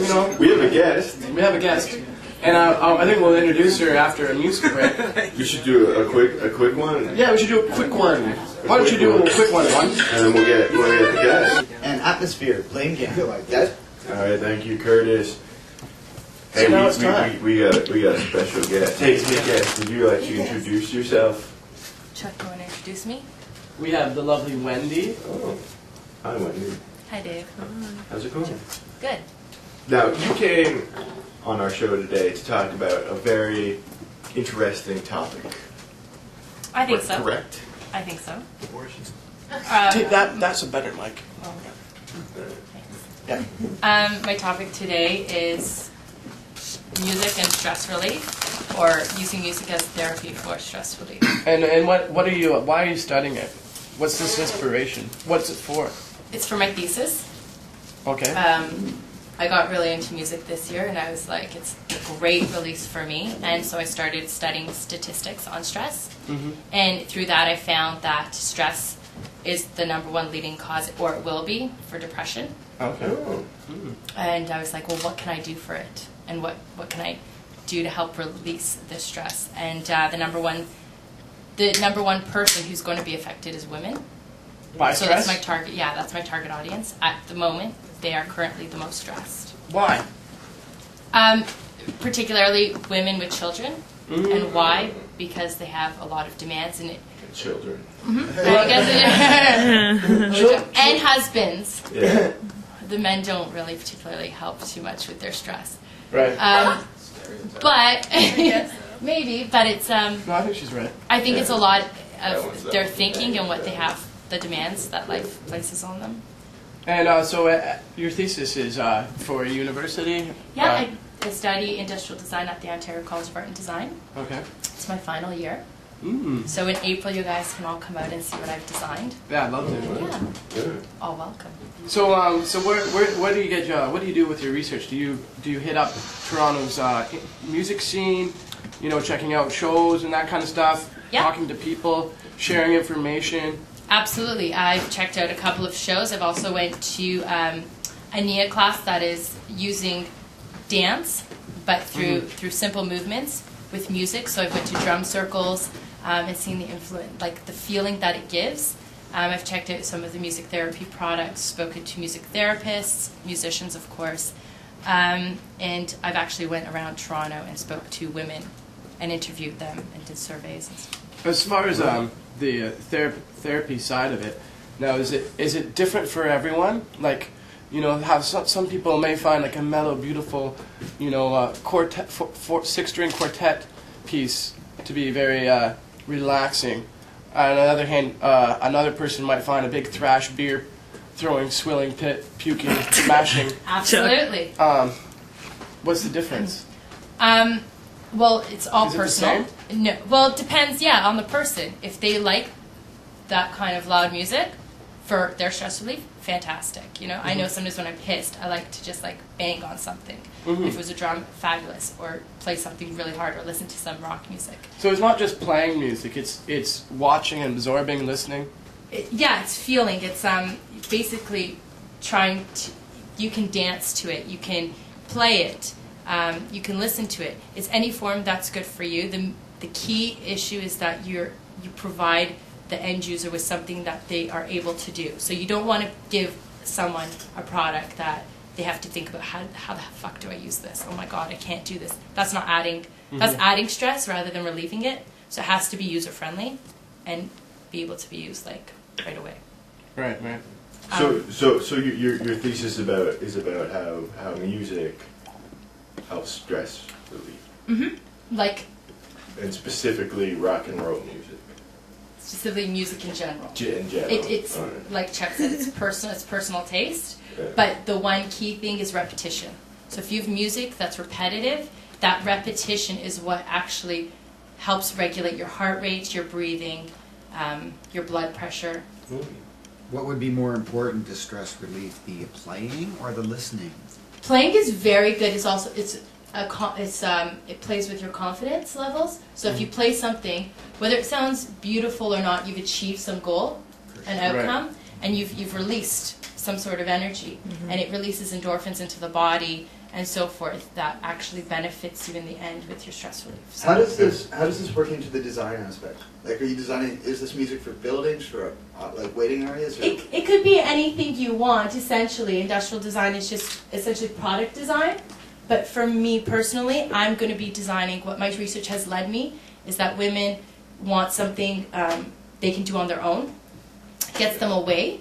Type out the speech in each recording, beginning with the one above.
you know. We have a guest. We have a guest. And I think we'll introduce her after a music break. We should do a quick one. Yeah, we should do a quick one. Why don't you do a quick one? And then we'll get the guest. And atmosphere, playing game. Like that. All right, thank you, Curtis. Hey, So now it's time. we got a special guest. Hey, guest, would you like to introduce yourself? Chuck, you want to introduce me? We have the lovely Wendy. Oh, hi, Wendy. Hi, Dave. How's it going? Good. Now, you came on our show today to talk about a very interesting topic. I think so. Correct? I think so. Abortions. That's a better mic. Yeah. My topic today is music and stress relief, or using music as therapy for stress relief. And what are you? Why are you studying it? What's this inspiration? What's it for? It's for my thesis. Okay. I got really into music this year, and I was like, it's a great release for me. And so I started studying statistics on stress. Mm-hmm. And through that, I found that stress is the #1 leading cause, or it will be, for depression. Okay. Oh. And I was like, well, what can I do for it? And what can I do to help release this stress? And the number one person who's going to be affected is women. Why So stress? that's my target. Yeah, that's my target audience at the moment. They are currently the most stressed. Why? Particularly women with children. And why? Because they have a lot of demands and Children. I guess and husbands. Yeah. The men don't really particularly help too much with their stress. Right. But maybe. But it's No, I think she's right. I think it's a lot of their thinking and what they have, the demands that life places on them. And so your thesis is for a university? Yeah, I study industrial design at the Ontario College of Art and Design. Okay. It's my final year. Mm. So in April, you guys can all come out and see what I've designed. Yeah, I'd love to. Yeah, Good. all welcome. So so where do you get what do you do with your research? Do you hit up Toronto's music scene? You know, checking out shows and that kind of stuff. Yeah. Talking to people, sharing information. Absolutely. I've checked out a couple of shows. I've also went to a NIA class that is using dance, but through simple movements with music. So I've went to drum circles and seen the influence, like the feeling that it gives. I've checked out some of the music therapy products, spoken to music therapists, musicians, of course, and I've actually went around Toronto and spoke to women and interviewed them and did surveys and stuff. As far as the therapy side of it, now is it different for everyone? Like, you know, how some people may find like a mellow, beautiful, you know, quartet, 6-string quartet piece to be very relaxing. On the other hand, another person might find a big thrash beer throwing, swilling pit, puking, smashing. Absolutely. What's the difference? Well, it's all Is it the personal. No, well, it depends. Yeah, on the person. If they like that kind of loud music for their stress relief, fantastic. You know, I know sometimes when I'm pissed, I like to just like bang on something. If it was a drum, fabulous. Or play something really hard, or listen to some rock music. So it's not just playing music; it's watching, absorbing, listening. Yeah, it's feeling. It's basically trying to. You can dance to it. You can play it. You can listen to it. It's any form that's good for you. The key issue is that you provide the end user with something that they are able to do. So you don't want to give someone a product that they have to think about how the fuck do I use this? Oh my god, I can't do this. That's not adding. That's adding stress rather than relieving it. So it has to be user friendly and be able to be used like right away. Right. So your thesis is about how music helps stress relief. Like And specifically rock and roll music. specifically music in general. In general. It's All right. like Chuck said, it's personal taste. Yeah. But the one key thing is repetition. So if you have music that's repetitive, that repetition is what actually helps regulate your heart rate, your breathing, your blood pressure. What would be more important to stress relief, the playing or the listening? Playing is very good. It's also it plays with your confidence levels. So if you play something, whether it sounds beautiful or not, you've achieved some goal, an outcome, and you've released some sort of energy, and it releases endorphins into the body and so forth that actually benefits you in the end with your stress relief. So How does this work into the design aspect? Like, are you designing? Is this music for buildings, for like waiting areas? Or? it could be anything you want. Essentially, industrial design is just essentially product design. But for me personally, I'm going to be designing. What my research has led me is that women want something they can do on their own, gets them away,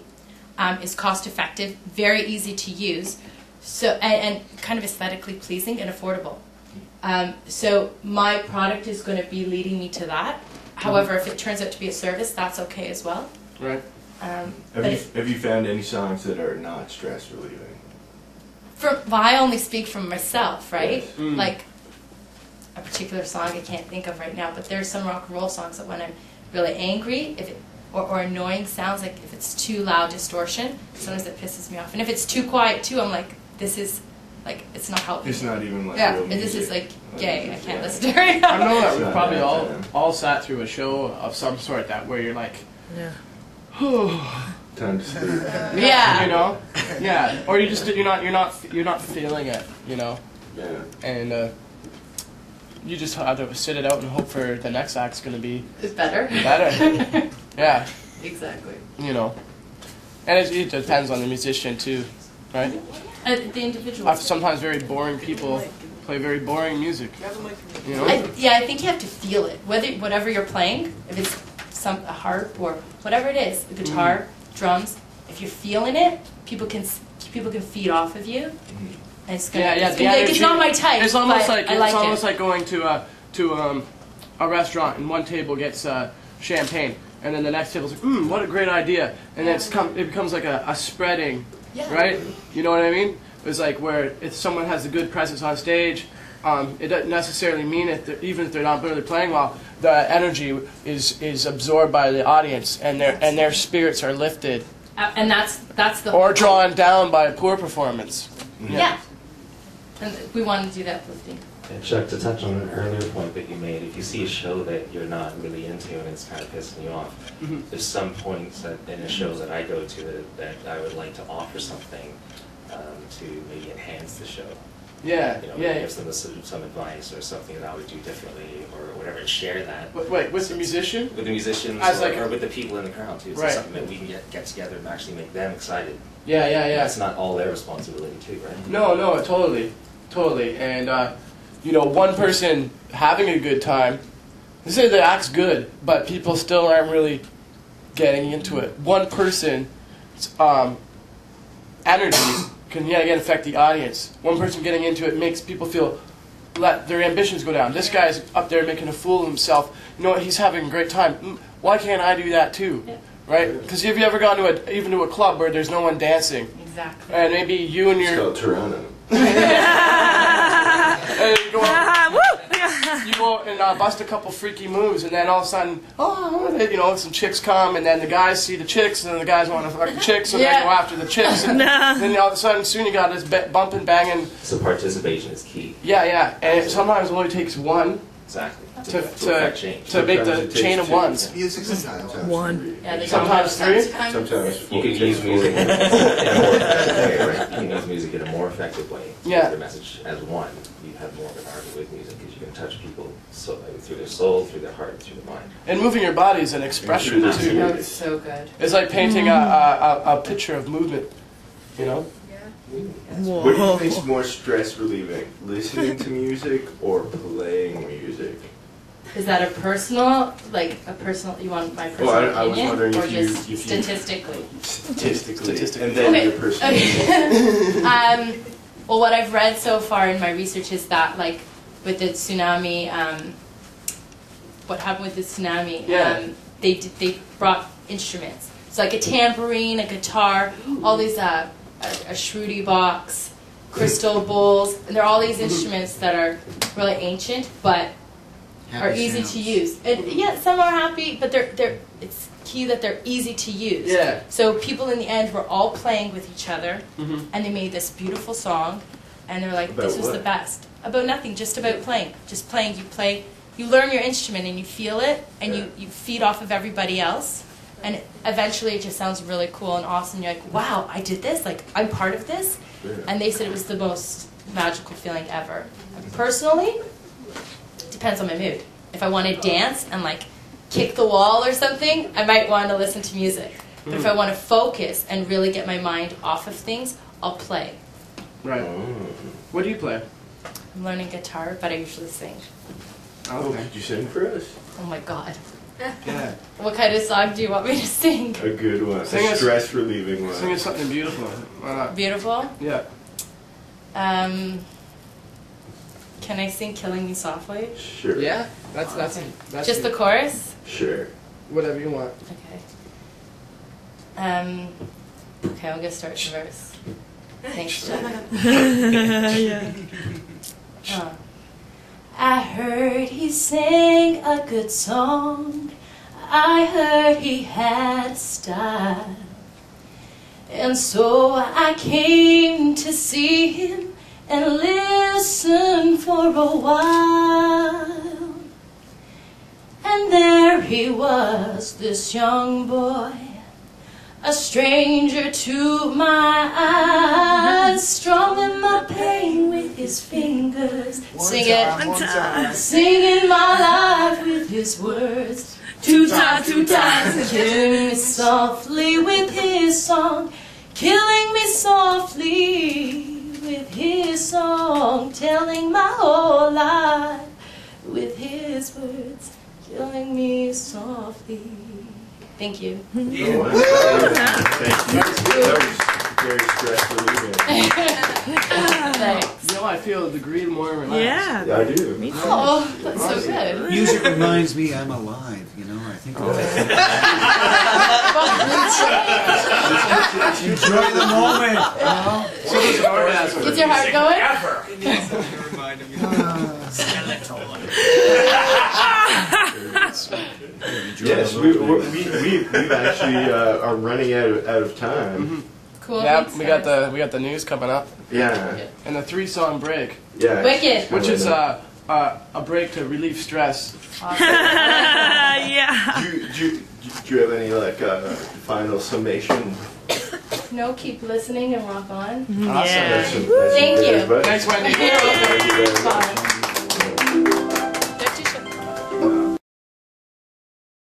is cost effective, very easy to use, so and kind of aesthetically pleasing and affordable. So my product is going to be leading me to that. However, if it turns out to be a service, that's okay as well. Right. Have you found any songs that are not stress relieving? Well, I only speak from myself, right? Yes. Like a particular song I can't think of right now, but there's some rock and roll songs that when I'm really angry, or annoying sounds, like if it's too loud distortion, sometimes it pisses me off. And if it's too quiet too, I'm like, this is like, it's not helping. It's not even like yeah, real and this music. is like gay. I can't Yeah. listen to it right now. I know that It's we've not probably bad, all sat through a show of some sort that where you're like, Time to sleep. Yeah. you know, yeah, or you're not feeling it, you know, Yeah. and you just have to sit it out and hope for the next act's going to be It's better. better. Yeah, Exactly. you know, and it depends on the musician too, right? The individual. Sometimes very boring people play very boring music, you know. I think you have to feel it. Whatever you're playing, if it's a harp or whatever it is, a guitar, drums. If you're feeling it, people can feed off of you. And it's gonna, Yeah, it's, gonna, like, it's not my type. It's almost but like I like almost it. like going to a restaurant and one table gets champagne, and then the next table's like, what a great idea, and then it becomes like a spreading, Yeah. right? You know what I mean? It's like where if someone has a good presence on stage, it doesn't necessarily mean even if they're not really playing well, the energy is absorbed by the audience, and their spirits are lifted And that's the or drawn down by a poor performance. Yeah. And we want to do that uplifting. And Chuck, to touch on an earlier point that you made, if you see a show that you're not really into and it's kind of pissing you off, there's some points in a show that I go to that I would like to offer something to maybe enhance the show. Yeah, You know, yeah. give them some advice or something that I would do differently or whatever, and share that Wait, with the musician? with the musicians As like or with the people in the crowd too. So Right. something that we can get together and actually make them excited. Yeah, yeah, yeah. That's not all their responsibility too, right? No, totally. And, one person having a good time, they say the act's good, but people still aren't really getting into it. One person's energy can yet again affect the audience. One person getting into it makes people feel let their ambitions go down. This guy's up there making a fool of himself. You know what? He's having a great time. Why can't I do that too? Yeah. Right? Because have you ever gone to even to a club where there's no one dancing? Exactly. And maybe you and It's your called Toronto. and you go and bust a couple freaky moves, and then all of a sudden, some chicks come, and then the guys see the chicks, and then the guys want to fuck the chicks, so they Yeah. go after the chicks, and then all of a sudden, soon you got this bumping, banging. So participation is key. Yeah, and it sometimes only takes one Exactly. to affect change. to make the Sometimes it chain takes of ones. two. Music sometimes. One. Yeah, they Sometimes go, three. Sometimes You can use music in a more effective way, right? You can use music in a more effective way. To Yeah. get the message as one. You have more of an argument with music because you can touch people through their soul, through their heart, through their mind. And moving your body is an expression Through the too. No, it's so good. It's like painting a picture of movement. You know. What do you think is more stress relieving? Listening to music or playing music? Is that a personal, you want my personal Well, I was opinion, wondering or if you- just if you- statistically? Statistically. And then Okay. your personal. Okay. Well, what I've read so far in my research is that, like, with the tsunami, what happened with the tsunami, Yeah. they brought instruments. So, like a tambourine, a guitar, all these, a shruti box, crystal bowls, and there are all these instruments that are really ancient, but are Happy easy sounds. to use. And yeah, some are happy, but it's key that they're easy to use. Yeah. So people in the end were all playing with each other, Mhm. and they made this beautiful song, and they're like, About this was what? the best. About nothing, just about playing. Just playing. You learn your instrument and you feel it, and Yeah. you feed off of everybody else, And eventually it just sounds really cool and awesome. You're like, wow, I did this. Like, I'm part of this. Yeah. And they said it was the most magical feeling ever. Personally, depends on my mood. If I want to dance and like kick the wall or something, I might want to listen to music. But if I want to focus and really get my mind off of things, I'll play. Right. What do you play? I'm learning guitar, but I usually sing. Oh, could you sing for us? Oh my god. Yeah. What kind of song do you want me to sing? A good one. Sing A us- stress relieving one. Sing us something beautiful. Why not? Beautiful? Yeah. Can I sing Killing Me Softly? Sure. Yeah. That's Just the chorus? Sure. whatever you want. Okay. Okay, I'm gonna start the verse. Thanks, Jen. I heard he sang a good song. I heard he had style. And so I came to see him and listen for a while. And there he was, this young boy, a stranger to my eyes, strumming my pain with his fingers. Sing it. Singing my life with his words. Two times, killing me softly with his song. Killing me softly with his song. Telling my whole life with his words. Killing me softly. Thank you. Thank you. That was very stress relieving. Thanks. You know, I feel a degree more relaxed. Yeah. Yeah, I do. Me too. Oh, that's so good. Music reminds me I'm alive, you know, I think of it. Enjoy the moment, you know? So does an orgasm. Gets your heart going? Yes, we've actually are running out of time. Cool. Yeah, thanks, we got guys. the news coming up, Yeah, and a 3-song break, yeah. Wicked. which is a break to relieve stress. Awesome. Yeah. Do you have any like final summation? No, keep listening and rock on. Awesome. Yeah. Nice and Thank good, you. everybody. Thanks, Wendy. Thank you very much. Bye.